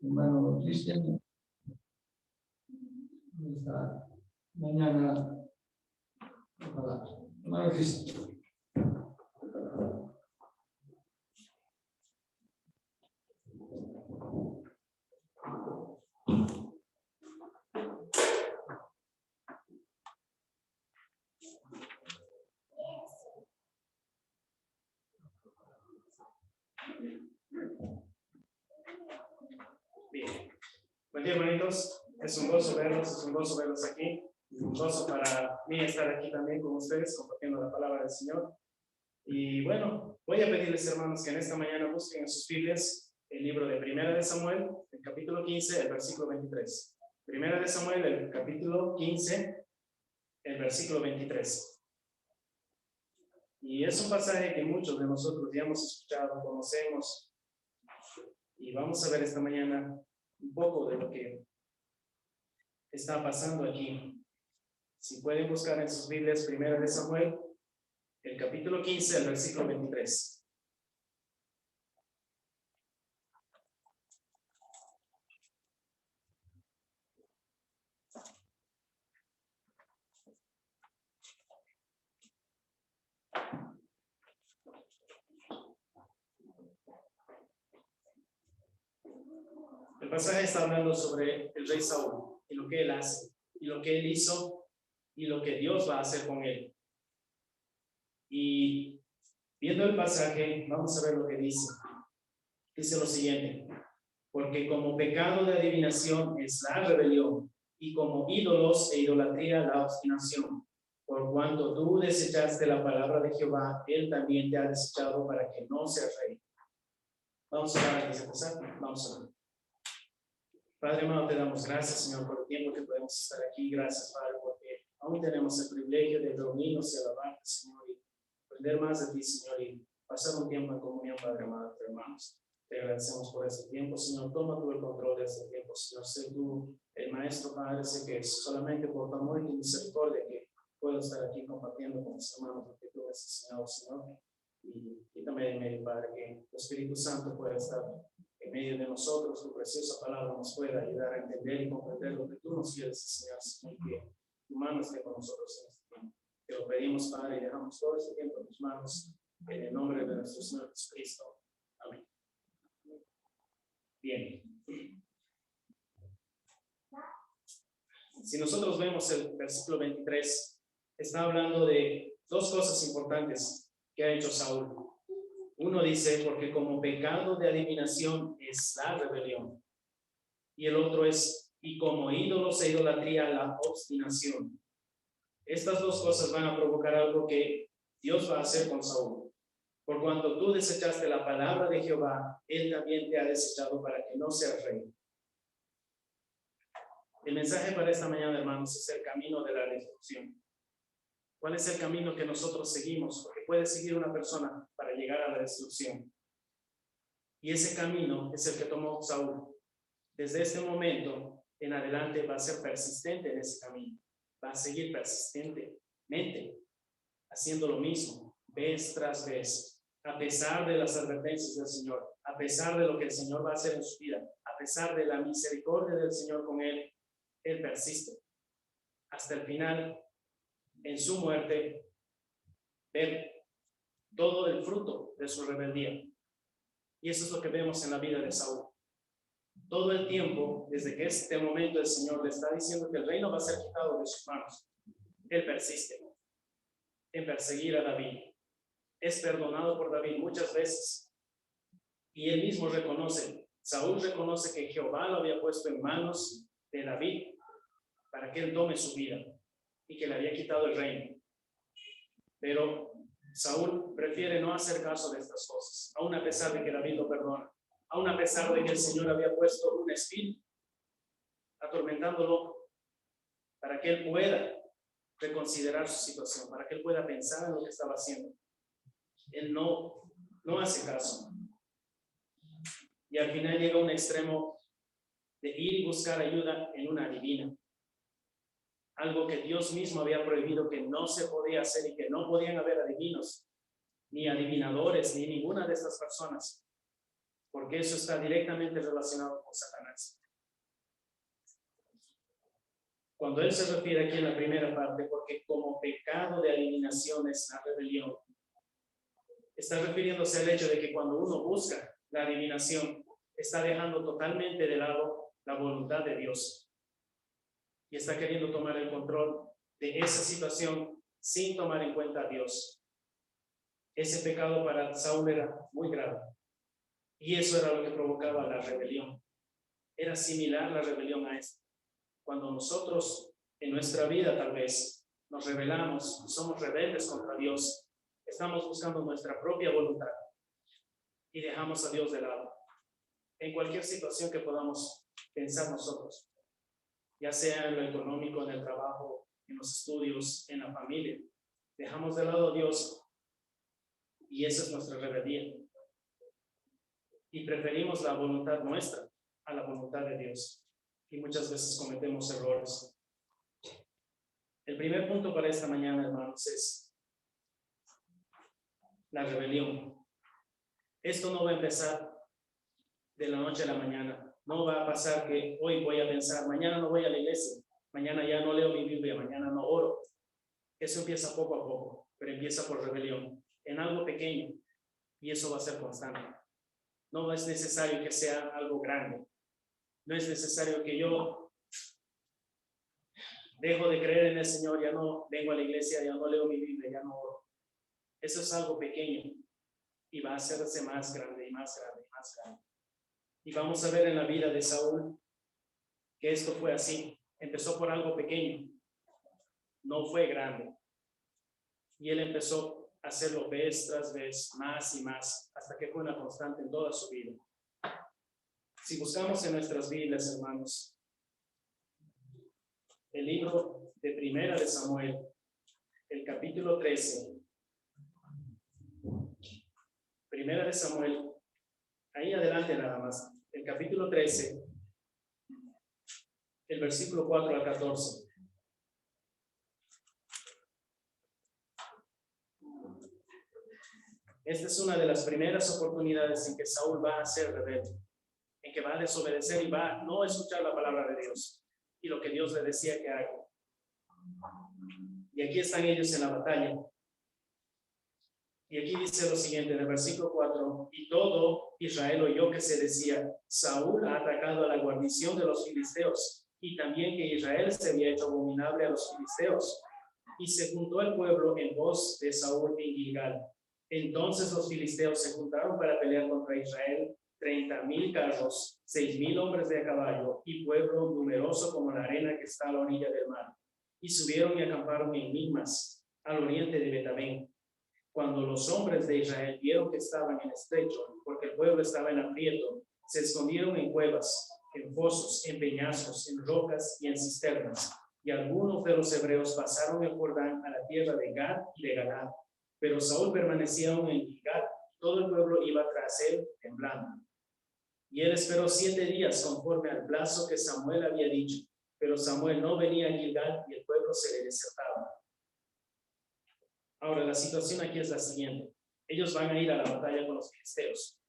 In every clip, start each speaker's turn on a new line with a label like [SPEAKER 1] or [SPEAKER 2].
[SPEAKER 1] hermano Cristian. Esta mañana, ojalá. Hermano Cristian.
[SPEAKER 2] Bien. Buen día, hermanitos. Es un gozo verlos aquí. Es un gozo para mí estar aquí también con ustedes, compartiendo la palabra del Señor. Y bueno, voy a pedirles, hermanos, que en esta mañana busquen en sus Biblias el libro de Primera de Samuel, el capítulo 15, el versículo 23. Primera de Samuel, el capítulo 15, el versículo 23. Y es un pasaje que muchos de nosotros ya hemos escuchado, conocemos. Y vamos a ver esta mañana un poco de lo que está pasando aquí. Si pueden buscar en sus Biblias, Primera de Samuel, el capítulo 15, el versículo 23. El pasaje está hablando sobre el rey Saúl y lo que él hace, y lo que él hizo, y lo que Dios va a hacer con él. Y viendo el pasaje, vamos a ver lo que dice. Dice lo siguiente: porque como pecado de adivinación es la rebelión, y como ídolos e idolatría la obstinación. Por cuanto tú desechaste la palabra de Jehová, él también te ha desechado para que no seas rey. Vamos a ver antes de empezar. Vamos a ver. Padre amado, te damos gracias, Señor, por el tiempo que podemos estar aquí. Gracias, Padre, porque aún tenemos el privilegio de reunirnos y alabarte, Señor, y aprender más de ti, Señor, y pasar un tiempo en comunión, Padre amado, entre hermanos. Te agradecemos por este tiempo, Señor. Toma tú el control de este tiempo, Señor. Sé tú el maestro, Padre. Sé que es solamente por tu amor y tu misericordia que puedo estar aquí compartiendo con mis hermanos lo que tú has enseñado, Señor. Y también en medio, Padre, que el Espíritu Santo pueda estar en medio de nosotros, tu preciosa palabra nos pueda ayudar a entender y comprender lo que tú nos quieres enseñar, Señor, que tu mano esté con nosotros en este tiempo. Te lo pedimos, Padre, y dejamos todo este tiempo en tus manos, en el nombre de nuestro Señor Jesucristo. Amén. Bien. Si nosotros vemos el versículo 23, está hablando de dos cosas importantes que ha hecho Saúl. Uno dice, porque como pecado de adivinación es la rebelión. Y el otro es, y como ídolos e idolatría la obstinación. Estas dos cosas van a provocar algo que Dios va a hacer con Saúl. Por cuanto tú desechaste la palabra de Jehová, él también te ha desechado para que no seas rey. El mensaje para esta mañana, hermanos, es el camino de la destrucción. ¿Cuál es el camino que nosotros seguimos? Porque puede seguir una persona para llegar a la destrucción. Y ese camino es el que tomó Saúl. Desde este momento en adelante va a ser persistente en ese camino. Va a seguir persistentemente haciendo lo mismo, vez tras vez, a pesar de las advertencias del Señor, a pesar de lo que el Señor va a hacer en su vida, a pesar de la misericordia del Señor con él persiste hasta el final. En su muerte, ver todo el fruto de su rebeldía. Y eso es lo que vemos en la vida de Saúl. Todo el tiempo, desde que este momento el Señor le está diciendo que el reino va a ser quitado de sus manos, él persiste en perseguir a David. Es perdonado por David muchas veces. Y él mismo reconoce, Saúl reconoce que Jehová lo había puesto en manos de David para que él tome su vida y que le había quitado el reino. Pero Saúl prefiere no hacer caso de estas cosas, aun a pesar de que David lo perdona, aun a pesar de que el Señor había puesto un espíritu atormentándolo para que él pueda reconsiderar su situación, para que él pueda pensar en lo que estaba haciendo. Él no hace caso. Y al final llega a un extremo de ir y buscar ayuda en una adivina. Algo que Dios mismo había prohibido que no se podía hacer y que no podían haber adivinos, ni adivinadores, ni ninguna de estas personas. porque eso está directamente relacionado con Satanás. Cuando él se refiere aquí en la primera parte, porque como pecado de adivinación es la rebelión, está refiriéndose al hecho de que cuando uno busca la adivinación, está dejando totalmente de lado la voluntad de Dios y está queriendo tomar el control de esa situación sin tomar en cuenta a Dios. Ese pecado para Saúl era muy grave y eso era lo que provocaba la rebelión. Era similar la rebelión a esta. Cuando nosotros en nuestra vida tal vez nos rebelamos, somos rebeldes contra Dios, estamos buscando nuestra propia voluntad y dejamos a Dios de lado. En cualquier situación que podamos pensar nosotros, ya sea en lo económico, en el trabajo, en los estudios, en la familia, dejamos de lado a Dios y esa es nuestra rebeldía. Y preferimos la voluntad nuestra a la voluntad de Dios. Y muchas veces cometemos errores. El primer punto para esta mañana, hermanos, es la rebelión. Esto no va a empezar de la noche a la mañana. No va a pasar que hoy voy a pensar, mañana no voy a la iglesia, mañana ya no leo mi Biblia, mañana no oro. Eso empieza poco a poco, pero empieza por rebelión, en algo pequeño, y eso va a ser constante. No es necesario que sea algo grande. No es necesario que yo dejo de creer en el Señor, ya no vengo a la iglesia, ya no leo mi Biblia, ya no oro. Eso es algo pequeño y va a hacerse más grande y más grande y más grande. Y vamos a ver en la vida de Saúl que esto fue así. Empezó por algo pequeño, no fue grande. Y él empezó a hacerlo vez tras vez, más y más, hasta que fue una constante en toda su vida. Si buscamos en nuestras Biblias, hermanos, el libro de Primera de Samuel, el capítulo 13, Primera de Samuel, ahí adelante nada más, el capítulo 13, el versículo 4 al 14. Esta es una de las primeras oportunidades en que Saúl va a ser rebelde, en que va a desobedecer y va a no escuchar la palabra de Dios y lo que Dios le decía que haga. Y aquí están ellos en la batalla. Y aquí dice lo siguiente, en el versículo 4, y todo Israel oyó que se decía, Saúl ha atacado a la guarnición de los filisteos, y también que Israel se había hecho abominable a los filisteos. Y se juntó el pueblo en voz de Saúl en Gilgal. Entonces los filisteos se juntaron para pelear contra Israel, 30,000 carros, 6,000 hombres de a caballo, y pueblo numeroso como la arena que está a la orilla del mar. Y subieron y acamparon en Mimas, al oriente de Betamén. Cuando los hombres de Israel vieron que estaban en estrecho, porque el pueblo estaba en aprieto, se escondieron en cuevas, en fosos, en peñascos, en rocas y en cisternas. Y algunos de los hebreos pasaron el Jordán a la tierra de Gad y de Galaad. Pero Saúl permanecía aún en Gilgal. Todo el pueblo iba tras él temblando. Y él esperó 7 días conforme al plazo que Samuel había dicho. Pero Samuel no venía a Gilgal y el pueblo se le desertaba. Ahora, la situación aquí es la siguiente. Ellos van a ir a la batalla con los filisteos.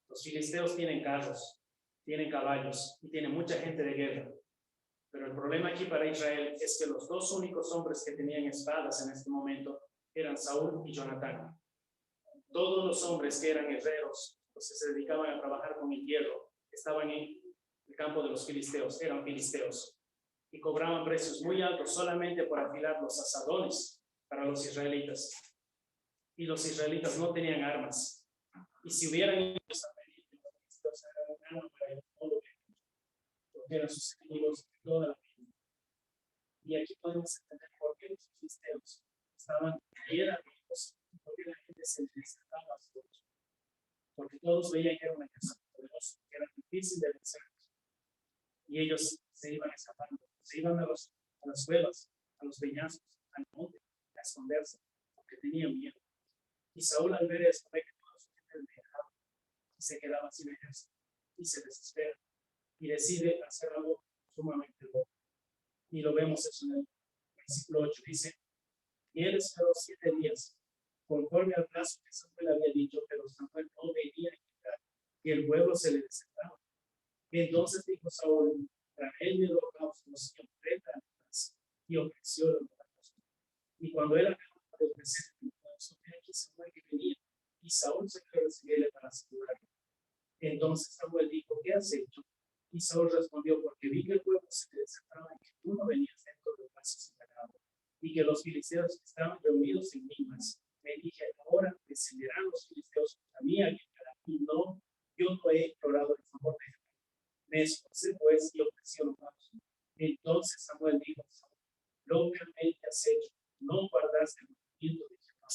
[SPEAKER 2] Los filisteos tienen carros, tienen caballos y tienen mucha gente de guerra. Pero el problema aquí para Israel es que los dos únicos hombres que tenían espadas en este momento eran Saúl y Jonatán. Todos los hombres que eran guerreros, los que se dedicaban a trabajar con el hierro, estaban en el campo de los filisteos, eran filisteos. Y cobraban precios muy altos solamente por afilar los asadones para los israelitas. Y los israelitas no tenían armas. Y si hubieran ido a pedir que los filisteos hagan un arma para ellos, no lo hubieran, porque eran sus enemigos de toda la vida. Y aquí podemos entender por qué los filisteos estaban hierros, porque la gente se necesitaba a su derecho. Porque todos veían que era un ejército poderoso, que era difícil de vencer. Y ellos se iban escapando, se iban a las cuevas, a los peñascos, al monte, a esconderse, porque tenían miedo. Y Saúl al ver esto, ve que toda su gente dejaba y se quedaba sin ejército y se desespera y decide hacer algo sumamente loco. Y lo vemos eso en el versículo 8, dice, y él esperó 7 días, conforme al plazo que Samuel había dicho, pero Samuel no venía a llegar, y el pueblo se Saúl, traedme holocaustos y ofrendas, y ofreció los holocaustos. Y cuando él acababa de ofrecer el holocausto, aquí Samuel que venía, y Saúl se fue a recibirle para asegurarlo. Entonces Samuel dijo, ¿qué has hecho? Y Saúl respondió, porque vi que el pueblo se desataba y que tú no venías dentro del paso sagrado, y que los filisteos estaban reunidos en Mimas. Me dije, ahora descenderán los filisteos a mí, y no, yo no he implorado el favor de Jehová. Me esforcé pues y ofrecí holocausto. Entonces Samuel dijo, locamente has hecho, no guardaste el mandamiento de Jehová,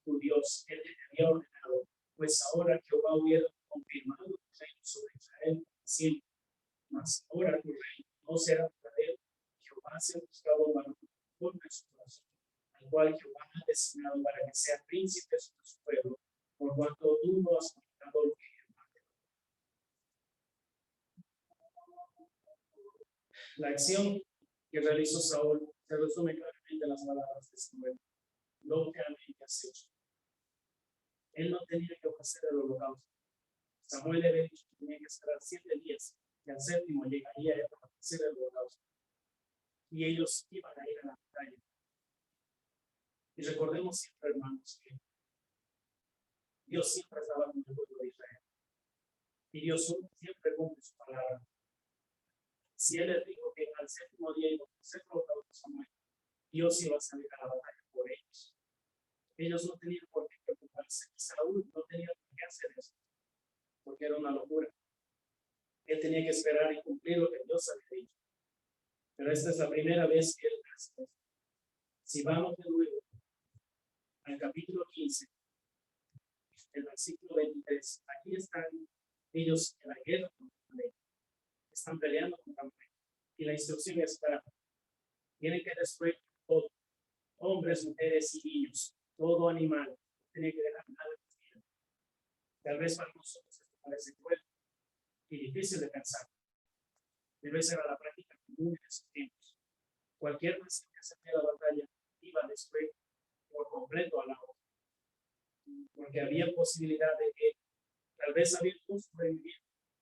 [SPEAKER 2] tu Dios, él te había ordenado, pues ahora Jehová hubiera confirmado tu reino sobre Israel siempre. Mas ahora tu reino no será verdadero. Jehová se ha buscado un varón conforme a su corazón, al cual Jehová ha designado para que sea príncipe sobre su pueblo, por cuanto tú no has contado lo que Jehová te dio. La acción que realizó Saúl se resume claramente en las palabras de Samuel. Lo que has hecho. Él no tenía que ofrecer el holocausto. Samuel le había dicho que tenía que esperar 7 días y al séptimo llegaría él a ofrecer el holocausto. Y ellos iban a ir a la batalla. Y recordemos siempre, hermanos, que Dios siempre estaba con el pueblo de Israel. Y Dios siempre cumple su palabra. Si él les dijo que al séptimo día iba a ofrecer el holocausto a Samuel, Dios iba a salir a la batalla por ellos. Ellos no tenían por qué preocuparse. Saúl no tenía por qué hacer eso, porque era una locura. Él tenía que esperar y cumplir lo que Dios había dicho. Pero esta es la primera vez que él hace esto. Si vamos de nuevo al capítulo 15, el versículo 23, aquí están ellos en la guerra contra Amalek. Están peleando contra Amalek. Y la instrucción es para, tienen que destruir todo, hombres, mujeres y niños, todo animal, tienen que dejar nada de vida. Tal vez para nosotros esto parece cruel y difícil de pensar, pero esa era la práctica común en esos tiempos. Cualquier nación que se a la batalla iba a destruir por completo a la otra, porque había posibilidad de que tal vez había un sobrevivir,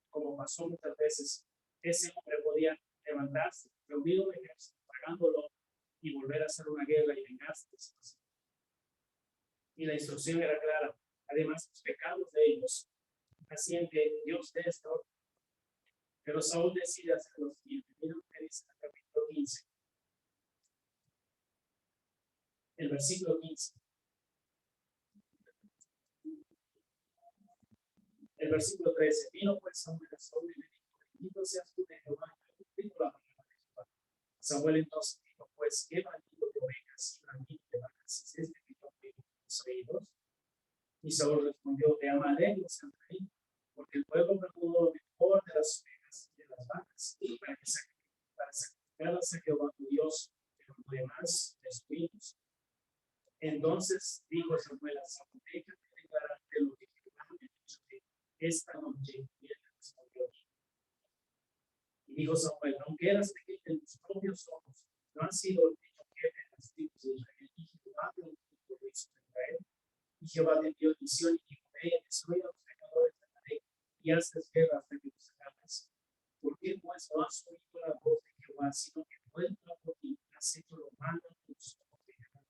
[SPEAKER 2] como pasó muchas veces. Ese hombre podía levantarse, reunir un ejército, pagándolo y volver a hacer una guerra y vengarse. Y la instrucción era clara. Además, los pecados de ellos hacían que Dios dé esta orden. Pero Saúl decide hacer lo siguiente. Miren lo que dice en el capítulo 15. El versículo 15. El versículo 13. Vino pues Samuel a Saúl y le dijo, bendito seas tú de Jehová, y ha cumplido la palabra de Jehová. Samuel entonces dijo, pues qué bandido de ovejas y bandido de vacas es este que yo tengo en mis oídos. Y Saúl respondió, de Amalek los han traído, porque el pueblo preparó lo mejor de las ovejas y de las vacas, para sacrificarlas a Jehová tu Dios, pero lo demás destruimos. Entonces dijo Samuel a Saúl, déjame declararte lo que Jehová me ha dicho de esta noche. Y él respondió. Y dijo Samuel, aunque eras pequeño en tus propios ojos, no has sido hecho jefe de las tribus de Israel, y Jehová te ungió por rey sobre Israel. Y Jehová te envió visión y dijo, destruye a los pecadores de la ley y haces guerra hasta que los acates. ¿Por qué pues no has oído la voz de Jehová, sino que vuelto por ti has hecho lo malo en tus ojos de Jehová?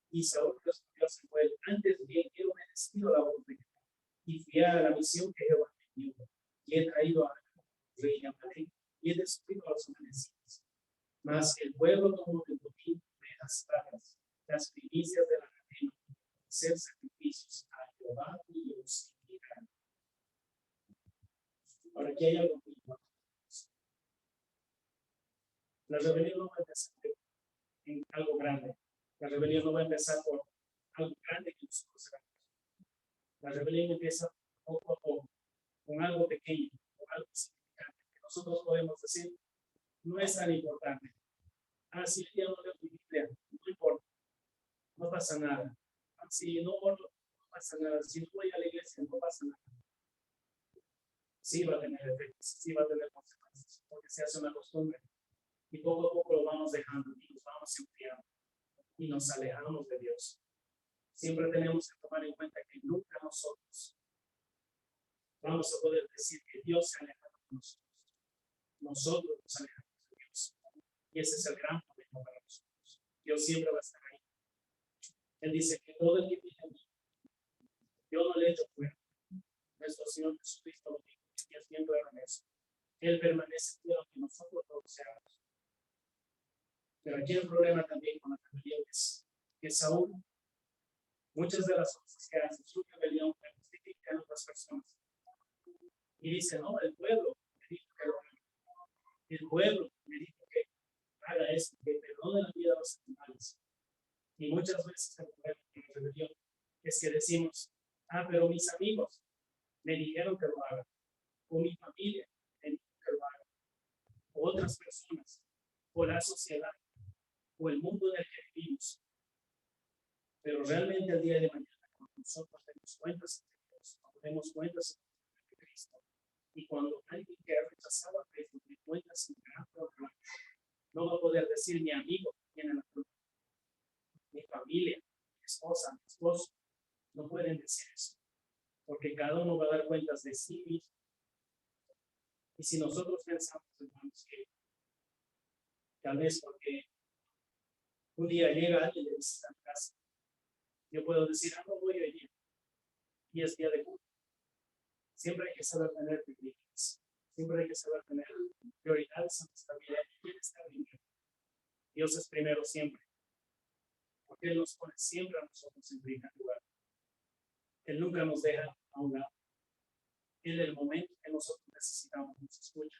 [SPEAKER 2] Y Saúl respondió a Samuel, antes bien he obedecido la voz de Jehová y fui a la misión que Jehová me dio, y he traído a rey Amalek y he destruido a los amalecitas. Mas el pueblo tomó del dominio de las plagas, las primicias de la cadena, hacer sacrificios a Jehová y Dios. Ahora aquí hay algo muy importante. La rebelión no va a empezar en algo grande. La rebelión no va a empezar por algo grande que nosotros hagamos. La rebelión empieza poco a poco, con algo pequeño, con algo significante, que nosotros podemos decir, no es tan importante. Ah, si yo no leo mi Biblia, no importa, no pasa nada. Ah, si no oro, no pasa nada. Si no voy a la iglesia, no pasa nada. Sí va a tener efectos, sí va a tener consecuencias, porque se hace una costumbre. Y poco a poco lo vamos dejando y nos vamos enfriando y nos alejamos de Dios. Siempre tenemos que tomar en cuenta que nunca nosotros vamos a poder decir que Dios se aleja de nosotros. nosotros nos alejamos de Dios. Y ese es el gran problema para nosotros. Dios siempre va a estar ahí. Él dice que todo el que viene a mí, yo no le echo fuera. Nuestro Señor Jesucristo lo dijo, y es bien claro en eso. Él permanece fiel aunque nosotros no lo seamos. Pero aquí el problema también con la rebelión es que Saúl, muchas de las cosas que hace su rebelión, la justifica en otras personas. Y dice, no, el pueblo me dijo que lo haga. El pueblo me dijo que haga esto, que perdone la vida a los animales. Y muchas veces el problema con la rebelión es que decimos, pero mis amigos me dijeron que lo haga, o mi familia me dijo que lo haga, o otras personas, o la sociedad, o el mundo en el que vivimos. Pero realmente el día de mañana, cuando nosotros demos cuentas ante Dios, cuando demos cuentas ante Cristo, y cuando alguien que ha rechazado a Cristo me cuenta sin gran problema, no va a poder decir mi amigo tiene la culpa, mi familia, mi esposa, mi esposo, no pueden decir eso, porque cada uno va a dar cuentas de sí mismo. Y si nosotros pensamos, hermanos, que tal vez porque un día llega alguien de visita a casa, yo puedo decir, no voy a ir, y es día de culto. Siempre hay que saber tener prioridades. Siempre hay que saber tener prioridades en nuestra vida. ¿Quién está primero? Dios es primero siempre. Porque Él nos pone siempre a nosotros en primer lugar. Él nunca nos deja a un lado. En el momento que nosotros necesitamos, nos escucha.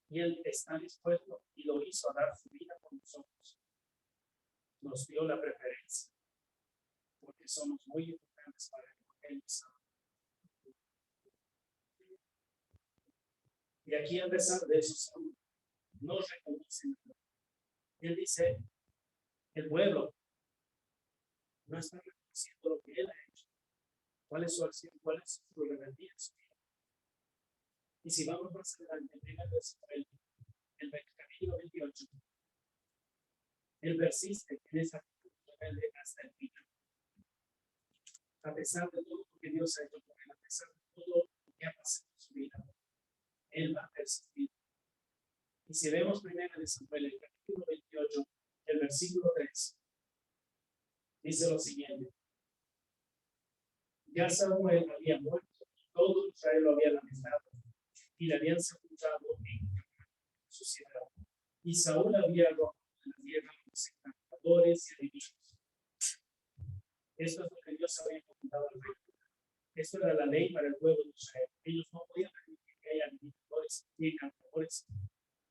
[SPEAKER 2] Y Él está dispuesto y lo hizo a dar su vida por nosotros. Nos dio la preferencia. Porque somos muy importantes para Él. Y aquí, a pesar de eso, no reconocen. Él dice, el pueblo no está reconociendo lo que Él ha hecho. ¿Cuál es su acción? ¿Cuál es su rebeldía? Y si vamos más adelante, el capítulo 28, Él persiste en esa rebelde hasta el final. A pesar de todo lo que Dios ha hecho por Él, a pesar de todo lo que ha pasado en su vida, Él va a persistir. Y si vemos primero de Samuel, el capítulo 28, el versículo 3, dice lo siguiente. Ya Samuel había muerto, todo Israel lo había lamentado y le habían sepultado en su ciudad. Y Saúl había roto en la tierra a los encantadores y adivinos. Esto es lo que Dios había comentado al rey. Esto era la ley para el pueblo de Israel. Ellos no podían permitir que haya adivinadores, ni encantadores,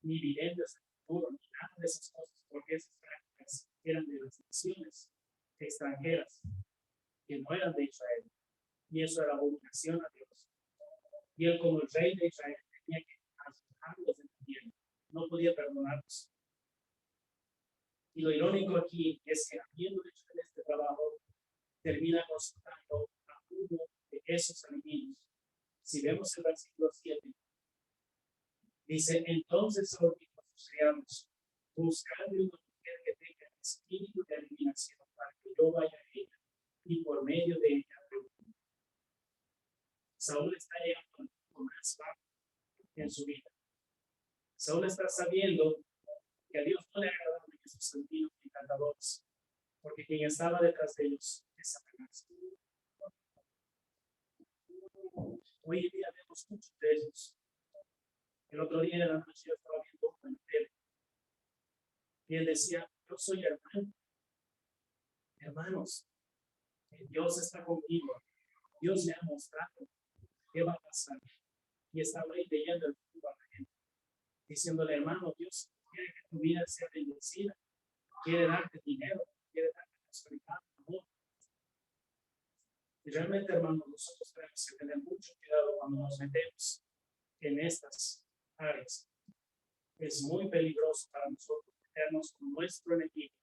[SPEAKER 2] ni videntes del futuro, ni nada de esas cosas, porque esas prácticas eran de las naciones extranjeras que no eran de Israel. Y eso era abominación a Dios. Y él, como el rey de Israel, tenía que alejarlos de la tierra. No podía perdonarlos. Y lo irónico aquí es que, habiendo hecho este trabajo, termina consultando a uno de esos enemigos. Si vemos el versículo 7, dice: entonces Saúl dijo a sus criados: buscadme una mujer que tenga el espíritu de adivinación para que yo vaya a ella y por medio de ella. Saúl está llegando al punto más bajo en su vida. Saúl está sabiendo que a Dios no le agradaban esos adivinos y encantadores, porque quien estaba detrás de ellos es Satanás. Hoy en día vemos muchos de ellos. El otro día en la noche yo estaba viendo un tele y él decía: yo soy hermano. Hermanos, Dios está conmigo. Dios me ha mostrado qué va a pasar. Y estaba ahí leyendo el futuro a la gente, diciéndole: hermano, Dios quiere que tu vida sea bendecida, quiere darte dinero, quiere darte prosperidad, amor. Y realmente, hermanos, nosotros tenemos que tener mucho cuidado cuando nos metemos en estas áreas. Es muy peligroso para nosotros meternos con nuestro enemigo.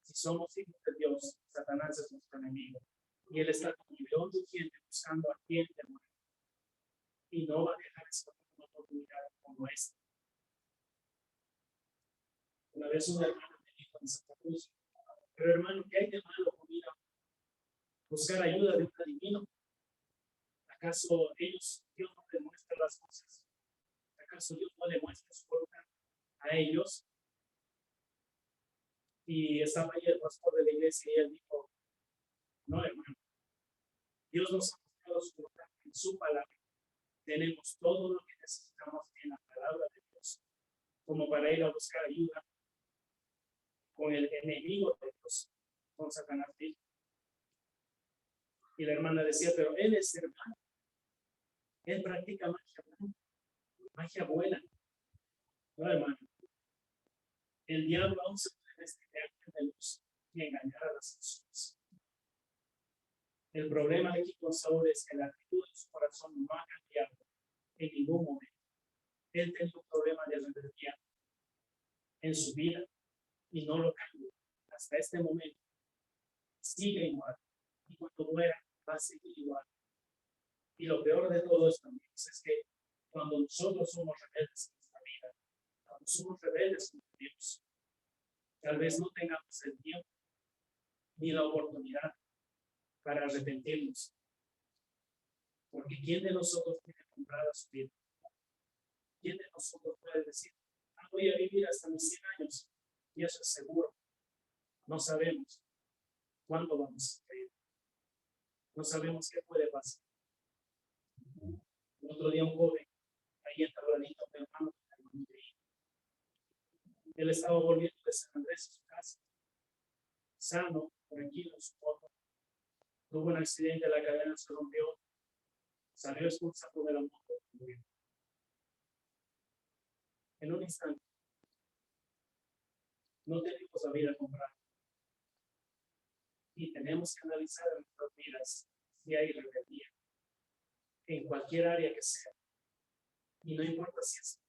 [SPEAKER 2] Si somos hijos de Dios, Satanás es nuestro enemigo. Y él está como león rugiente buscando a quien devorar. Y no va a dejar escapar una oportunidad como esta. Una vez una hermana me dijo en Santa Cruz: pero hermano, ¿qué hay de malo con ir a buscar ayuda de un adivino? ¿Acaso Dios no demuestra las cosas? ¿Acaso Dios no le muestra su voluntad a ellos. Y estaba ahí el pastor de la iglesia y él dijo, no, hermano, Dios nos ha mostrado su voluntad en su palabra. Tenemos todo lo que necesitamos en la palabra de Dios, como para ir a buscar ayuda con el enemigo de Dios, con Satanás. Y la hermana decía, pero él es hermano, él practica magia blanca, magia buena. No, hermano, el diablo aún se puede vestir de ángel de luz y engañar a las personas. El problema aquí con Saúl es que la actitud de su corazón no ha cambiado en ningún momento. Él tenía un problema de rebeldía en su vida y no lo cambió. Hasta este momento sigue igual y cuando muera va a seguir igual. Y lo peor de todo esto, amigos, es que cuando nosotros somos rebeldes en nuestra vida, cuando somos rebeldes con Dios, tal vez no tengamos el tiempo ni la oportunidad para arrepentirnos. Porque ¿quién de nosotros tiene comprada su vida? ¿Quién de nosotros puede decir, voy a vivir hasta mis 100 años? Y eso es seguro. No sabemos cuándo vamos a morir. No sabemos qué puede pasar. El otro día un joven, ahí en Tabladito, hermano, él estaba volviendo de San Andrés a su casa, sano, tranquilo en su moto. Tuvo un accidente, la cadena se rompió, salió expulsado de la moto, murió. En un instante, no tenemos la vida comprada. Y tenemos que analizar en nuestras vidas si hay rebeldía, en cualquier área que sea. Y no importa si es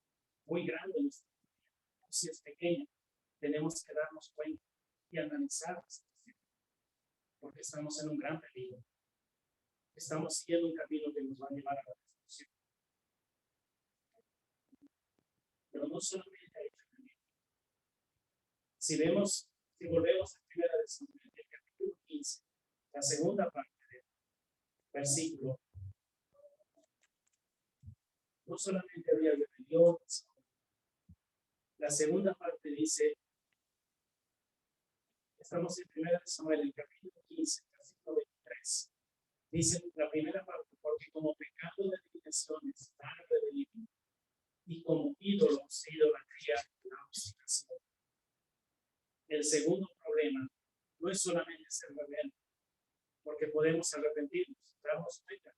[SPEAKER 2] muy grande o si es pequeña, tenemos que darnos cuenta y analizar la situación, porque estamos en un gran peligro. Estamos siguiendo un camino que nos va a llevar a la destrucción. Pero no solamente hay rebeldía. Si volvemos a primera de Samuel, el capítulo 15, la segunda parte del versículo, no solamente había rebelión, la segunda parte dice, estamos en primera de Samuel, el capítulo 15, versículo 23. Dice la primera parte, porque como pecado de adivinación está rebelión, y como ídolos e idolatría la obstinación. El segundo problema no es solamente ser rebelde, porque podemos arrepentirnos, darnos cuenta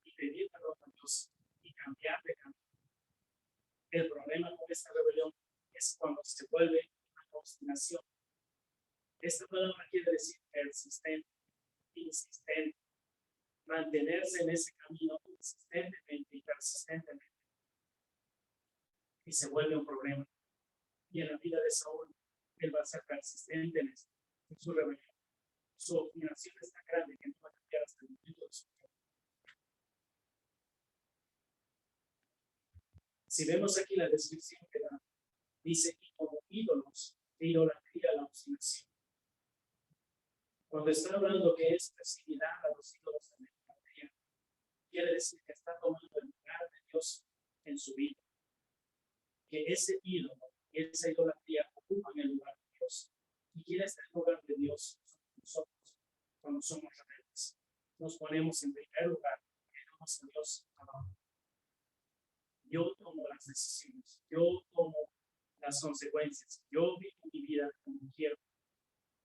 [SPEAKER 2] y pedir perdón a Dios y cambiar de camino. El problema con esta rebelión es cuando se vuelve una obstinación. Esta palabra quiere decir persistente, insistente, mantenerse en ese camino insistentemente y persistentemente. Y se vuelve un problema. Y en la vida de Saúl, él va a ser persistente en su rebelión. Su obstinación es tan grande que no va a cambiar hasta el momento de su vida. Si vemos aquí la descripción que da, dice que como ídolos e idolatría la obstinación. Cuando está hablando que es perseguirá a los ídolos de la idolatría, quiere decir que está tomando el lugar de Dios en su vida. Que ese ídolo, esa idolatría ocupan el lugar de Dios. Y quiere estar en el lugar de Dios nosotros cuando somos rebeldes. Nos ponemos en primer lugar, queremos a Dios abajo. Yo tomo las decisiones, yo tomo las consecuencias, yo vivo mi vida como quiero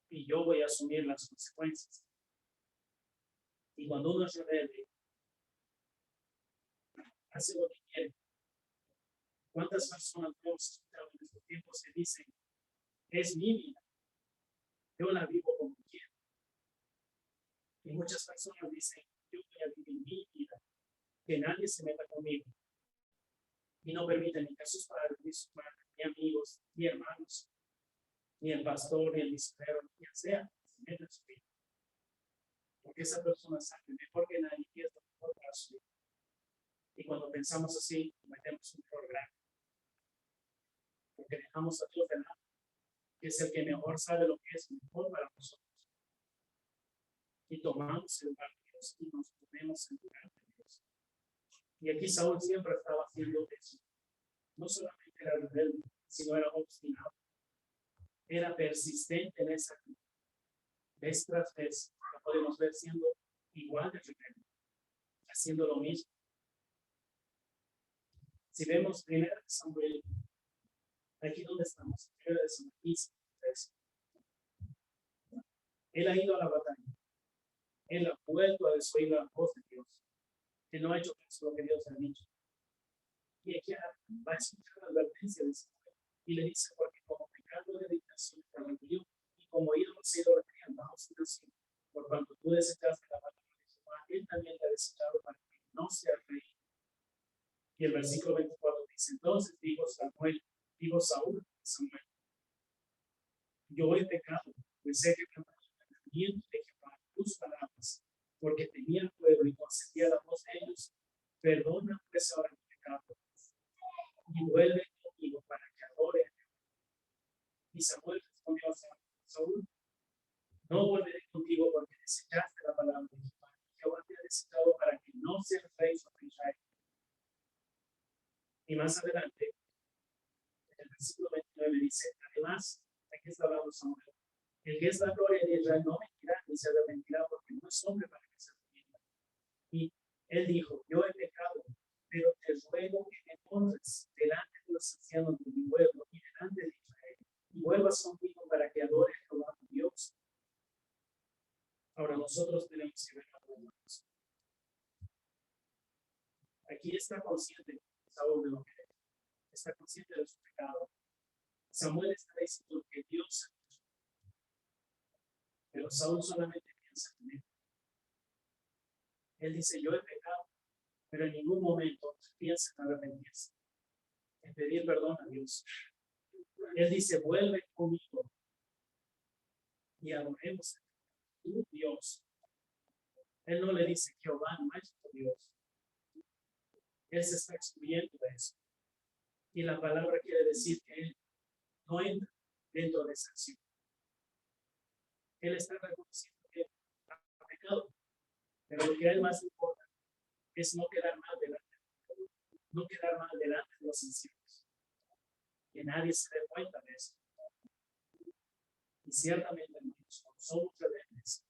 [SPEAKER 2] y yo voy a asumir las consecuencias. Y cuando uno es rebelde, hace lo que quiere. ¿Cuántas personas hemos escuchado en estos tiempos que dicen, es mi vida, yo la vivo como quiero? Y muchas personas dicen, yo voy a vivir mi vida, que nadie se meta conmigo. Y no permiten ni que sus padres, ni sus madres, ni amigos, ni hermanos, ni el pastor, ni el misionero, ni quien sea, se meta en su vida. Porque esa persona sabe mejor que nadie que es lo mejor para su vida. Y cuando pensamos así, cometemos un error grande. Porque dejamos a Dios de lado, que es el que mejor sabe lo que es mejor para nosotros. Y tomamos el lugar de Dios y nos ponemos en el lugar de Dios. Y aquí Saúl siempre estaba haciendo eso. No solamente era rebelde, sino era obstinado. Era persistente en esa actitud. Vez tras vez lo podemos ver siendo igual de rebelde, haciendo lo mismo. Si vemos 1 Samuel, aquí donde estamos, 1 Samuel 15, él ha ido a la batalla. Él ha vuelto a desoír la voz de Dios. Él no ha hecho caso a lo que Dios ha dicho. Y aquí va a escuchar la advertencia de Samuel. Y le dice, porque como pecado de meditación te rebelió, y como ídolo se lo recrean bajo su nación, por cuanto tú desechaste la palabra de Jehová, él también te ha desechado para que no sea rey. Y el versículo 24 dice, entonces dijo Saúl, Samuel, yo he pecado, pues sé que el mandamiento de Jehová tus palabras, porque temía el pueblo y concedía la voz de ellos, perdona pues ahora mi pecado, y vuelve conmigo para que adore a Jehová. Y Samuel respondió a Saúl, no volveré contigo porque desechaste la palabra de Jehová. Jehová te ha desechado para que no seas rey sobre Israel. Y más adelante, en el versículo 29 dice, además, aquí está hablando Samuel, el que es la gloria de Israel no mentirá ni se arrepentirá porque no es hombre para que se arrepienta. Y él dijo, yo he pecado, pero te ruego que me honres delante de los ancianos de mi pueblo y delante de Israel, y vuelvas conmigo para que adore a Jehová tu Dios. Ahora nosotros tenemos que ver a Dios. Aquí está consciente Saúl de lo que es, está consciente de su pecado. Samuel está diciendo que Dios, pero Saúl solamente piensa en él. Él dice, yo he pecado, pero en ningún momento piensa en arrepentirse, en pedir perdón a Dios. Él dice, vuelve conmigo y adoremos a tu Dios. Él no le dice, Jehová no es tu Dios. Él se está excluyendo de eso. Y la palabra quiere decir que él no entra dentro de esa acción. Él está reconociendo que ha pecado, pero lo que a él más importa es no quedar mal delante de los ancianos. Que nadie se dé cuenta de eso. Y ciertamente, hermanos, cuando somos rebeldes,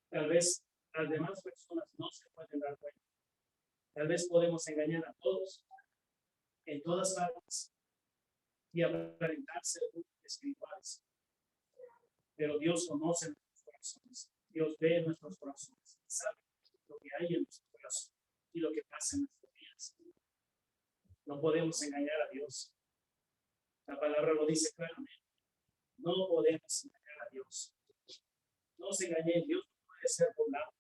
[SPEAKER 2] tal vez las demás personas no se pueden dar cuenta. Tal vez podemos engañar a todos, en todas partes, y aparentar ser espirituales. Pero Dios conoce nuestros corazones. Dios ve nuestros corazones. Sabe lo que hay en nuestros corazones y lo que pasa en nuestras vidas. No podemos engañar a Dios. La palabra lo dice claramente. No podemos engañar a Dios. No se engañe, Dios no puede ser burlado.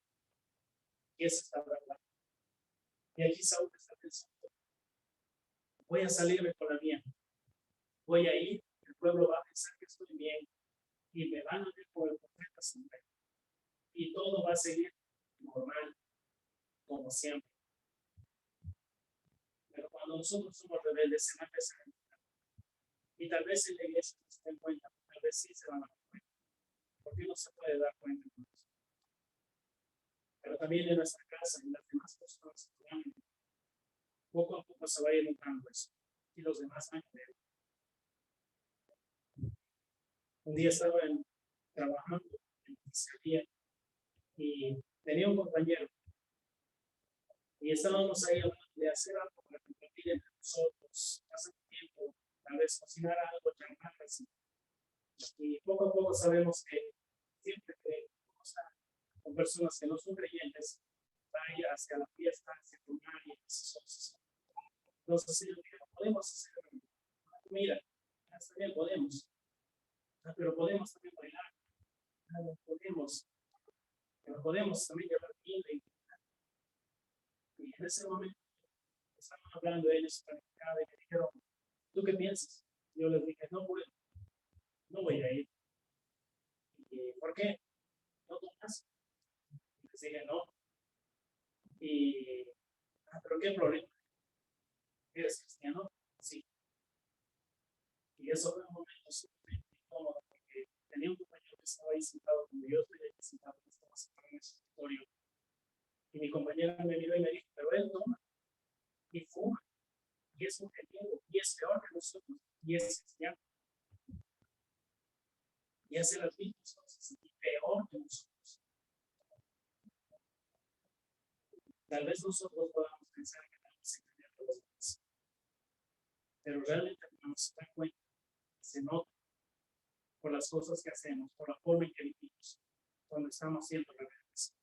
[SPEAKER 2] Y esa es la verdad. Y aquí Saúl está pensando, voy a salirme con la mía. Voy a ir, el pueblo va a pensar que estoy bien y me van a ver por el profeta Samuel. Y todo va a seguir normal, como siempre. Pero cuando nosotros somos rebeldes, se va a empezar a encontrar. Y tal vez en la iglesia no se den cuenta, tal vez sí se van a dar cuenta. Porque no se puede dar cuenta con eso. Pero también en nuestra casa, en las demás personas que van, poco a poco se va a ir notando eso. Y los demás van a ver. Un día estaba trabajando en la fiscalía y tenía un compañero y estábamos ahí hablando de hacer algo para compartir entre nosotros, hace tiempo, tal vez cocinar algo, llamar así. Y poco a poco sabemos que siempre que vamos con personas que no son creyentes, vaya hacia la fiesta, hacia tomar y esas cosas. Entonces ellos dijeron, podemos hacer comida, está bien, podemos. Pero podemos también bailar, podemos también llevar comida. Y en ese momento estaban hablando de ellos para y me dijeron, ¿tú qué piensas? Yo les dije, no voy a ir. ¿Y por qué? ¿No tomas? Y les dije, no. ¿Pero qué problema? ¿Eres cristiano? Sí. Y eso fue un momento súper incómodo porque tenía un compañero que estaba ahí sentado cuando yo estoy ahí sentado, estaba sentado en el escritorio. Y mi compañera me miró y me dijo, pero él toma y fuma. y es mujeriego, y es peor que nosotros, y es cristiano, y hace las mismas cosas, y peor que nosotros. Tal vez nosotros podamos pensar que estamos engañando a los demás, pero realmente cuando se da cuenta, se nota por las cosas que hacemos, por la forma en que vivimos, cuando estamos siendo rebeldes.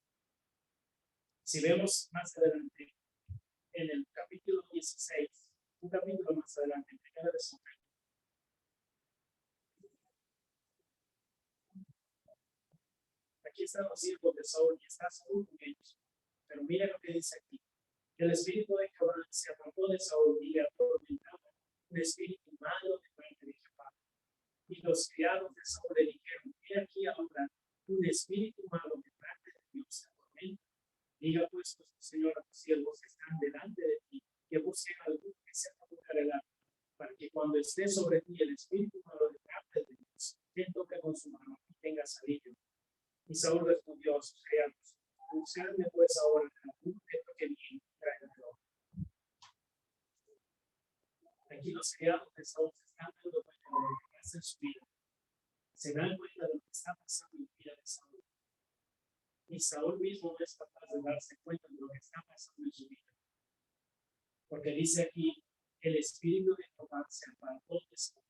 [SPEAKER 2] Si vemos más adelante, en el capítulo 16, un capítulo más adelante, en primera de Samuel, aquí están los hijos de Saúl y está Saúl con ellos. Pero mira lo que dice aquí. El espíritu de Jehová se apartó de Saúl y le atormentaba un espíritu malo de parte de Jehová. Y los criados de Saúl le dijeron: he aquí ahora un espíritu malo de parte de Dios te atormenta. Diga pues tu Señor a tus siervos que están delante de ti, que busquen alguno que sepa tocar el arpa, para que cuando esté sobre ti el espíritu malo de parte de Dios, él toque con su mano y tenga alivio. Y Saúl respondió a sus criados: buscadme pues ahora alguno que toque bien y tráiganlo. Aquí los criados de Saúl se están dando cuenta de lo que pasa en su vida. Se dan cuenta de lo que está pasando en la vida de Saúl. Y Saúl mismo no es capaz de darse cuenta de lo que está pasando en su vida. Porque dice aquí, el espíritu de Jehová se apartó de Saúl.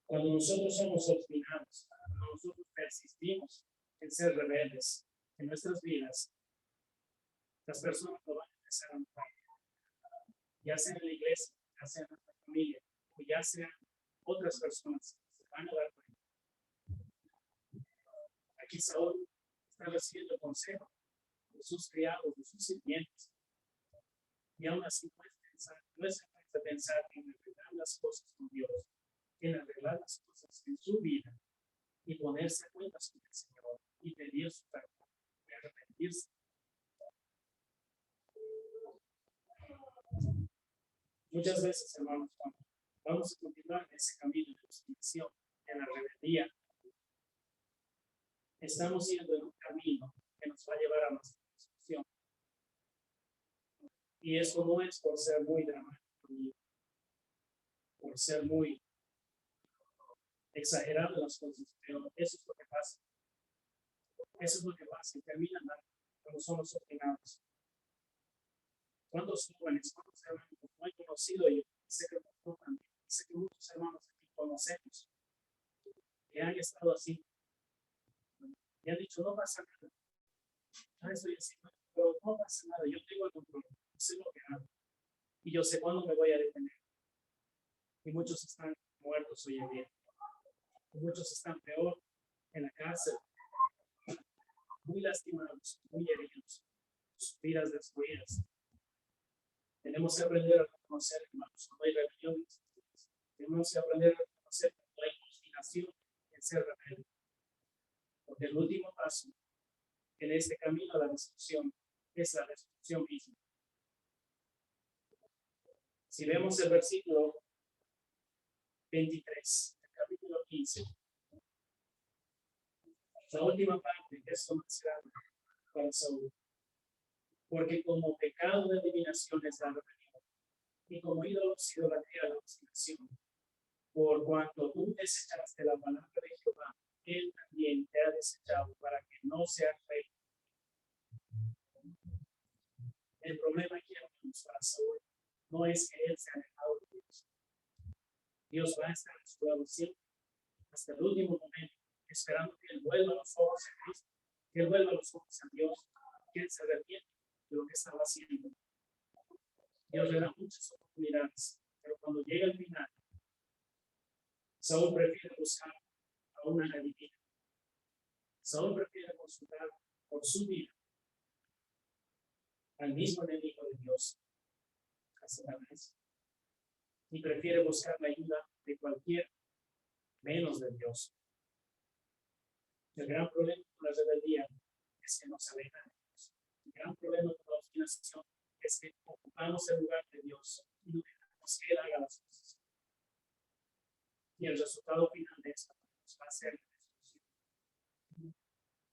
[SPEAKER 2] Cuando nosotros somos obstinados, cuando nosotros persistimos en ser rebeldes en nuestras vidas, las personas lo van a empezar a notar. Ya sea en la iglesia, ya sea en nuestra familia, o ya sean otras personas, se van a dar cuenta. Aquí Saúl está recibiendo consejo de sus criados, de sus sirvientes. Y aún así no es capaz de pensar en arreglar las cosas con Dios, en arreglar las cosas en su vida y ponerse a cuentas con el Señor y pedir su perdón y arrepentirse. Muchas veces, hermanos, cuando vamos a continuar en ese camino de obstinación, en la rebeldía, estamos yendo en un camino que nos va a llevar a nuestra destrucción. Y eso no es por ser muy dramático, por ser muy exagerado en las cosas, pero eso es lo que pasa. Eso es lo que pasa y termina mal cuando somos obstinados. ¿Cuántos jóvenes, cuántos hermanos no he conocido yo? Sé que también, sé que muchos hermanos aquí conocemos que han estado así y han dicho: no pasa nada, ya estoy haciendo, pero no pasa nada, yo tengo el control, sé lo que hago y yo sé cuándo me voy a detener. Y muchos están muertos hoy en día, y muchos están peor en la cárcel, muy lastimados, muy heridos, sus vidas destruidas. Tenemos que aprender a reconocer, hermanos, cuando hay rebeliones. Tenemos que aprender a reconocer cuando hay obstinación en ser rebelde. Porque el último paso en este camino a la destrucción es la destrucción misma. Si vemos el versículo 23, el capítulo 15, la última parte es lo más grande para Saúl. Porque como pecado de adivinación es la rebelión, y como ídolos idolatría la obstinación. Por cuanto tú desechaste la palabra de Jehová, él también te ha desechado para que no seas rey. El problema aquí, hermanos, para Saúl no es que él se ha alejado de Dios. Dios va a estar a su lado siempre, hasta el último momento, esperando que él vuelva los ojos a Cristo, que él vuelva los ojos a Dios, que él se arrepienta de lo que estaba haciendo. Dios le da muchas oportunidades, pero cuando llega el final, Saúl prefiere buscar a una adivina. Saúl prefiere consultar por su vida al mismo enemigo de Dios, a Satanás, y prefiere buscar la ayuda de cualquier menos de Dios. El gran problema con la rebeldía es que nos aleja de Dios. El gran problema con la obstinación es que ocupamos el lugar de Dios y no dejamos que Él haga las cosas. Y el resultado final de esto va a ser la destrucción.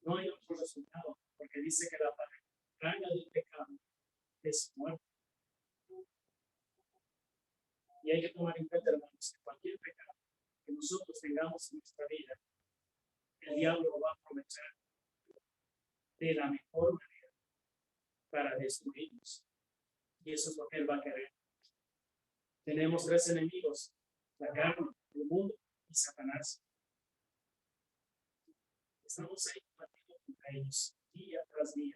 [SPEAKER 2] No hay otro resultado, porque dice que paga del pecado es muerte. Y hay que tomar en cuenta, hermanos, que cualquier pecado que nosotros tengamos en nuestra vida, el diablo lo va a aprovechar de la mejor manera para destruirnos. Y eso es lo que él va a querer. Tenemos tres enemigos: la carne, el mundo y Satanás. Estamos ahí combatiendo contra ellos día tras día.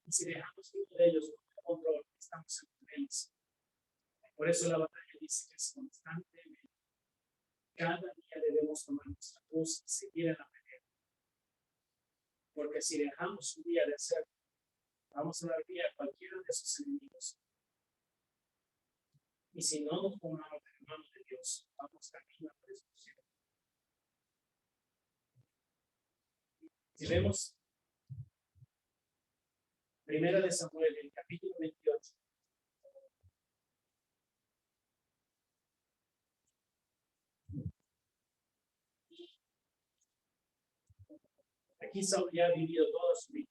[SPEAKER 2] Y si dejamos que uno de ellos no tenga control, estamos en problemas. Por eso la batalla dice que es constantemente. Cada día debemos tomar nuestra cruz y seguir en la pelea. Porque si dejamos un día de hacerlo, vamos a dar pie a cualquiera de esos enemigos. Y si no nos pongamos de la mano de Dios, vamos camino a la destrucción. Si vemos Primera de Samuel, el capítulo 28. Aquí Saúl ya ha vivido toda su vida.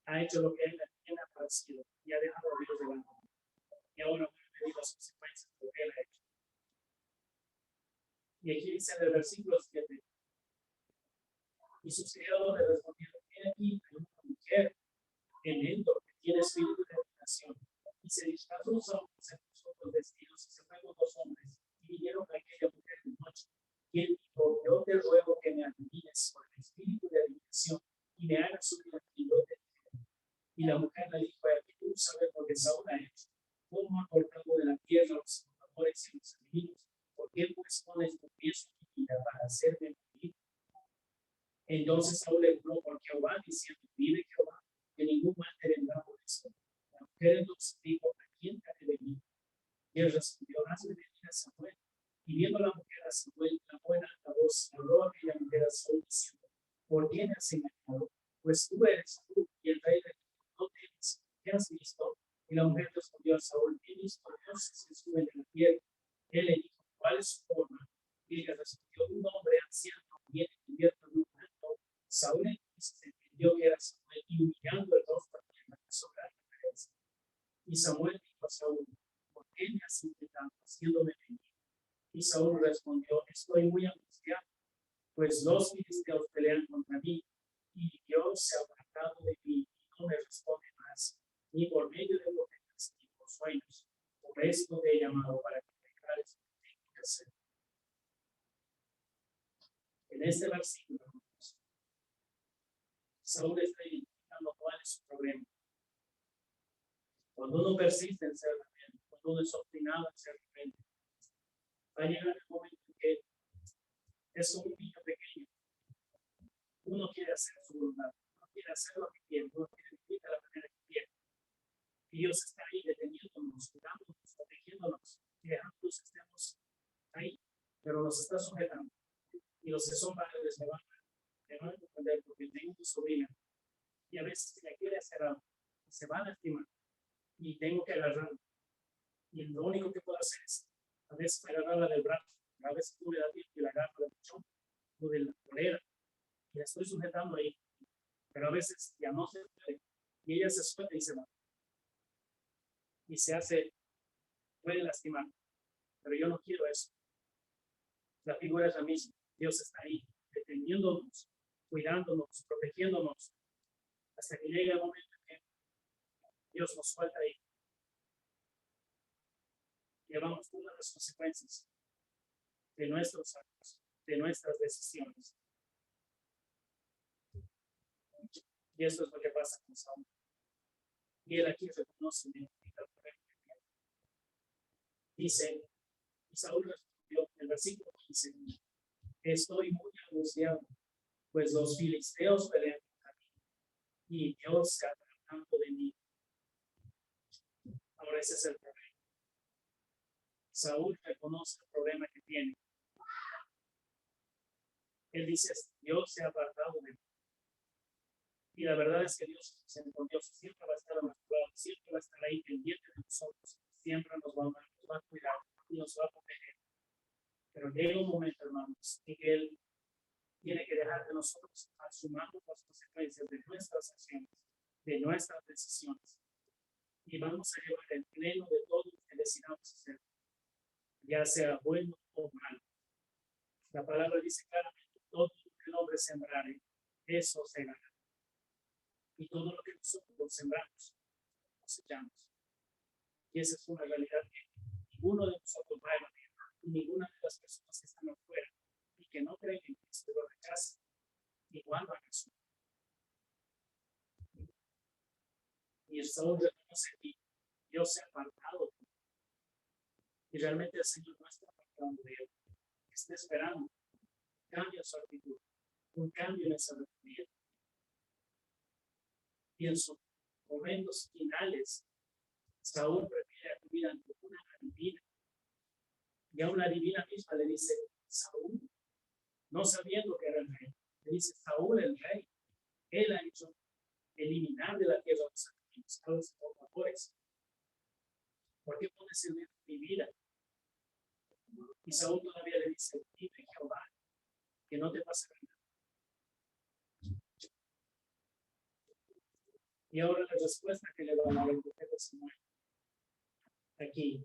[SPEAKER 2] Ha hecho lo que él ha parecido y ha dejado a Dios de lado. Y ahora va a medir las consecuencias de lo que él ha hecho. Y aquí dice en el versículo 7: y sus criados le respondieron: he aquí hay una mujer en Endor que tiene espíritu de adivinación. Y se disfrazó Saúl, se puso los vestidos y se fue con dos hombres y vinieron a aquella mujer de noche. Y él dijo: yo te ruego que me adivines por el espíritu de adivinación y me hagas subir a ti. Y la mujer le dijo: aquí tú sabes lo que Saúl ha hecho, cómo ha cortado de la tierra los fundadores y los enemigos. ¿Por qué pues pones tu pie en mi vida para hacerme morir? Entonces Saúl le juró por Jehová, diciendo: vive Jehová, que ningún mal te vendrá por eso. La mujer entonces dijo: ¿a quién te ha de venir? Y él respondió: hazme venir a Samuel. Y viendo la mujer a Samuel, la buena alta voz, habló a aquella mujer a Saúl, diciendo: ¿por qué me has engañado? Pues tú eres tú y el rey de no temes. ¿Qué has visto? Y la mujer respondió a Saúl: he visto dioses que suben de la tierra. Él le dijo: ¿cuál es su forma? Y ella respondió: un hombre anciano viene cubierto de un manto. Saúl entonces entendió que era Samuel, y humillando el rostro a tierra sobre la cabeza. Y Samuel dijo a Saúl: ¿por qué me has intentado haciéndome venir? Y Saúl respondió: estoy muy angustiado, pues los filisteos pelean contra mí, y Dios se ha apartado de mí y no me responde más, ni por medio de profetas ni por sueños. Por esto te he llamado para que declares lo que tengo que hacer. En este versículo, Saúl está identificando cuál es su problema. Cuando uno persiste en ser rebelde, cuando uno es obstinado en ser rebelde, va a llegar el momento en que es como un niño pequeño. Uno quiere hacer su voluntad, uno quiere hacer lo que quiere, uno quiere vivir de la manera que quiere. Y Dios está ahí deteniéndonos, cuidándonos, protegiéndonos, y dejándonos que estemos ahí, pero nos está sujetando. Y los que son padres me van a entender, porque tengo una sobrina y a veces se le quiere hacer algo, se va a lastimar y tengo que agarrarla. Y lo único que puedo hacer es a veces agarrarla del brazo, a veces tú le das tiempo y la agarro del mechón o de la polera y la estoy sujetando ahí, pero a veces ya no se puede y ella se suelta y se va y se hace, puede lastimar, pero yo no quiero eso. La figura es la misma. Dios está ahí deteniéndonos, cuidándonos, protegiéndonos hasta que llegue el momento en que Dios nos suelta ahí. Llevamos todas las consecuencias de nuestros actos, de nuestras decisiones. Y eso es lo que pasa con Saúl. Y él aquí reconoce y identifica el problema que tiene. Dice, y Saúl respondió en el versículo 15: estoy muy angustiado, pues los filisteos pelean contra mí, y Dios se ha apartado de mí. Ahora ese es el problema. Saúl reconoce el problema que tiene. Él dice: Dios se ha apartado de mí. Y la verdad es que Dios siempre va a estar a nuestro lado, siempre va a estar ahí pendiente de nosotros, siempre nos va a cuidar y nos va a proteger. Pero llega un momento, hermanos, en que Él tiene que dejar que nosotros asumamos las consecuencias de nuestras acciones, de nuestras vamos a llevar el pleno de todo lo que decidamos hacer, ya sea bueno o malo. La palabra dice claramente, todo lo que el hombre sembrare, eso segará. Y todo lo que nosotros sembramos, cosechamos. Y esa es una realidad que ninguno de nosotros va a evadir, y ninguna de las personas que están afuera y que no creen en Cristo lo rechazan, igual van a sufrir. Y el Saúl reconoce que Dios se ha apartado. Y realmente el Señor no está apartando de él. Está esperando un cambio en su actitud, un cambio en esa vida. Y en sus momentos finales, Saúl prefiere acudir ante una adivina. Y a una adivina misma le dice, Saúl, no sabiendo que era el rey, le dice, Saúl el rey, él ha hecho eliminar de la tierra los sacrificios por favores. ¿Por qué pones en mi vida? Y Saúl todavía le dice, dime Jehová, que no te pase nada. Y ahora la respuesta que le va a dar el profeta Samuel. Aquí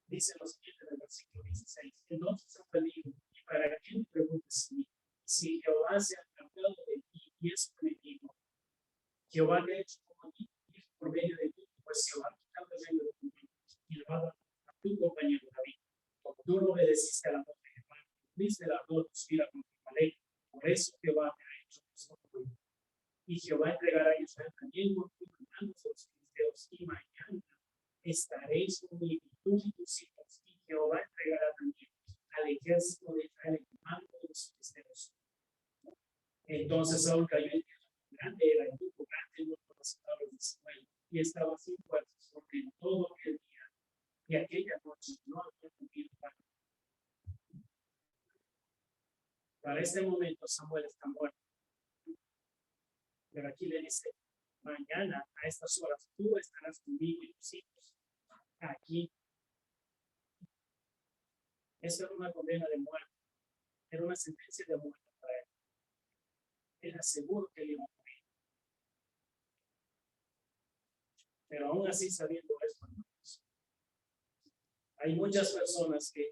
[SPEAKER 2] dice lo siguiente en el versículo 16. Entonces Samuel dijo, ¿y para qué me preguntas a mí? Si Jehová se ha cambiado de ti y es un enemigo, Jehová te ha hecho como a mí, por medio de ti, pues Jehová quita el reino de tu mano y lo va a dar a tu compañero David. Como tú no obedeciste a la voz de Jehová, fuiste la voz de contra Amalek, por eso Jehová te ha hecho tu. Y Jehová entregará a Israel también con tus manos a los filisteos, y mañana estaréis conmigo, tú y tus hijos, y Jehová entregará también al ejército de Israel en mano de los filisteos. Entonces Saúl cayó en tierra, grande era el grupo grande por las palabras de Samuel, y estaba sin fuerzas, porque en todo aquel día y aquella noche no había comido pan. Para este momento Samuel está muerto. Pero aquí le dice, mañana a estas horas tú estarás conmigo y tus hijos aquí. Eso era una condena de muerte, era una sentencia de muerte para él. Era seguro que él iba a morir. Pero aún así, sabiendo esto, hay muchas personas que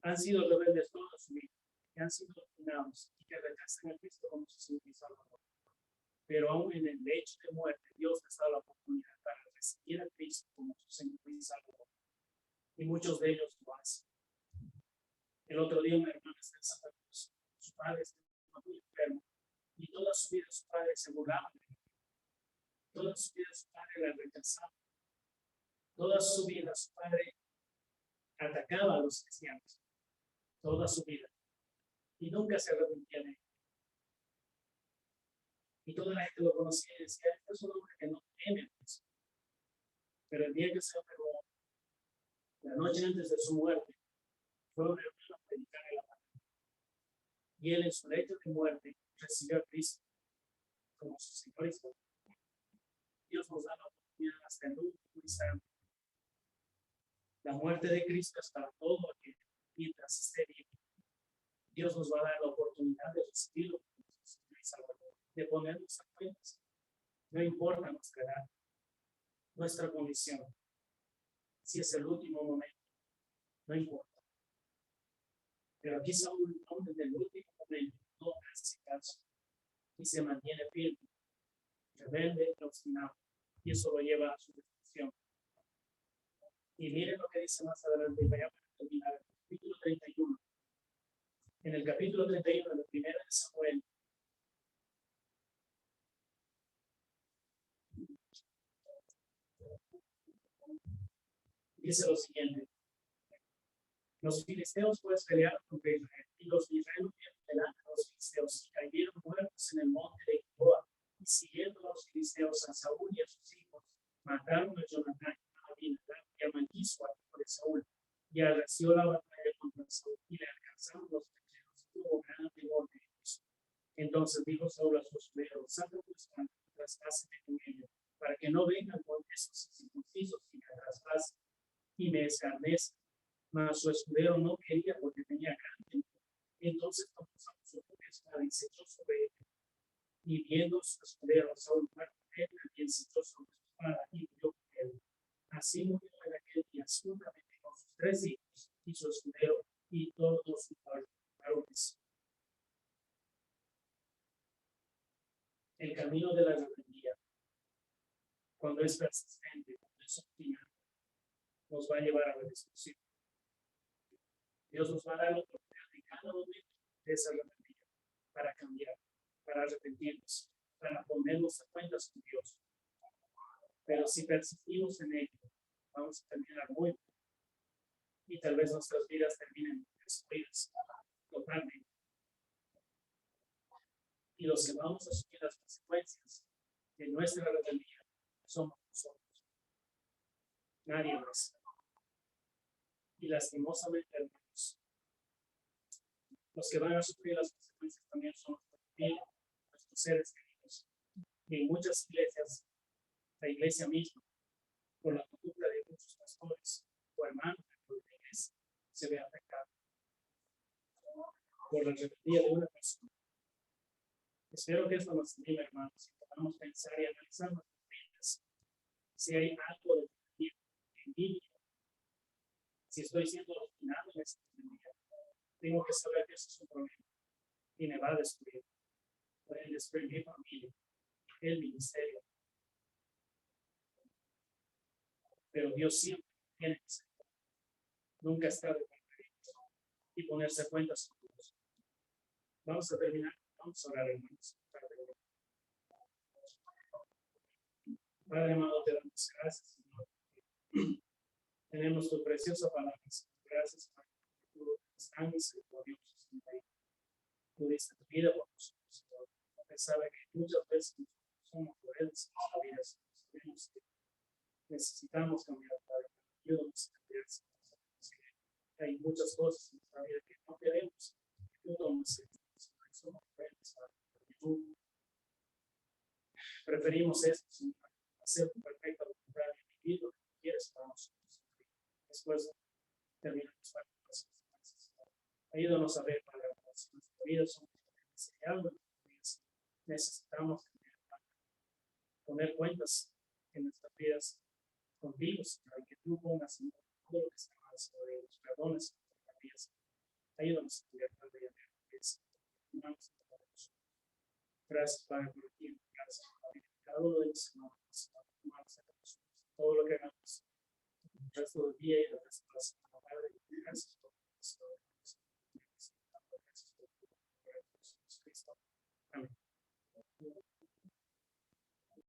[SPEAKER 2] han sido rebeldes toda su vida, que han sido obstinados y que rechazan a Cristo como su Señor y Salvador. Pero aún en el lecho de muerte, Dios les da la oportunidad para recibir a Cristo como su Señor y Salvador. Y muchos de ellos lo hacen. El otro día una hermana está en Santa Cruz. Su padre estaba muy enfermo. Y toda su vida su padre se burlaba de él. Toda su vida su padre la rechazaba. Toda su vida su padre atacaba a los cristianos. Toda su vida. Y nunca se arrepentía de él. Y toda la gente lo conocía y decía, este es un hombre que no teme a Dios. Pero el día que se enfermó, la noche antes de su muerte, fue una hermana a predicar en la palabra. Y él en su lecho de muerte recibió a Cristo como su Señor y Salvador. Dios nos da la oportunidad hasta el último instante. La muerte de Cristo es para todo aquel mientras esté vivo. Dios nos va a dar la oportunidad de recibirlo como su Señor y Salvador, de ponernos a cuentas. No importa nuestra edad, nuestra condición. Si es el último momento, no importa. Pero aquí Saúl, aún en el último momento, no hace caso y se mantiene firme, rebelde y obstinado. Y eso lo lleva a su destrucción. Y miren lo que dice más adelante, vaya para terminar, el capítulo 31. En el capítulo 31 de la primera de Samuel, dice lo siguiente. Los filisteos pues pelearon contra Israel, y los de Israel huyeron delante de los filisteos y cayeron muertos en el monte de Gilboa. Y siguiendo a los filisteos a Saúl y a sus hijos, mataron a Jonatán, a Abinadab y a Malquísua, hijo de Saúl, y arreció la batalla contra Saúl, y le alcanzaron los filisteos, y tuvo gran temor de ellos. Entonces dijo Saúl a sus escuderos, saca tu espada y traspásate con ellos, para que no vengan con esos circuncisos y me traspasen y me escarnezcan. Mas su escudero no quería porque tenía gran temor. Entonces tomó su propia espada y se echó sobre él. Y viendo su escudero, Saúl muerto, él demostró su espada y murió por él. Así murió en aquel día juntamente con sus 3 hijos y su escudero y todos sus varones. El camino de la rebeldía, cuando es persistente, cuando es obstinado, nos va a llevar a la destrucción. Dios nos va a dar la oportunidad en cada momento de esa rebeldía para cambiar, para arrepentirnos, para ponernos a cuentas con Dios. Pero si persistimos en ello, vamos a terminar muy mal. Y tal vez nuestras vidas terminen destruidas totalmente. Y los que vamos a asumir las consecuencias de nuestra rebeldía somos nosotros. Nadie más. Y lastimosamente, hermanos, los que van a sufrir las consecuencias también son nuestra familia, nuestros seres queridos. Y en muchas iglesias, la iglesia misma, por la conducta de muchos pastores o hermanos dentro de la iglesia, se ve afectada por la rebeldía de una persona. Espero que esto nos anime, hermanos, y podamos pensar y analizar nuestras vidas. Si hay algo de envidia, si estoy siendo obstinado en esta envidia, tengo que saber que eso es un problema y me va a destruir. Puede destruir mi familia, el ministerio. Pero Dios siempre tiene que ser. Nunca está de y ponerse a cuentas con Dios. Vamos a terminar. Vamos a orar, hermanos. Padre amado, te damos gracias, Señor. Tenemos tu preciosa palabra. Gracias para que tú eres tan misericordioso, Señor. Tú diste tu vida por nosotros, Señor. A pesar de que muchas veces somos crueles en nuestra vida, sabemos que necesitamos cambiar, Padre. Ayúdanos a cambiar, Señor. Que hay muchas cosas en nuestra vida que no queremos. Ayúdanos, Señor. Somos crueles, Padre. Preferimos esto, Señor, hacer tu perfecta voluntad y vivir lo que tú quieres para nosotros. Después terminamos para las consecuencias. Ayúdanos a ver, Padre, si nuestra vida somos algo necesitamos poner cuentas en nuestras vidas contigo, Señor, que tú pongas en todo lo que está mal, Señor, y los perdones en nuestras vidas. Ayúdanos a cambiar, Padre, y a ver que es. Gracias, Padre, por el tiempo. Gracias, Padre. Cada uno de los hermanos, todo lo que hagamos, el resto del día y el resto de la semana, Padre, gracias por eso.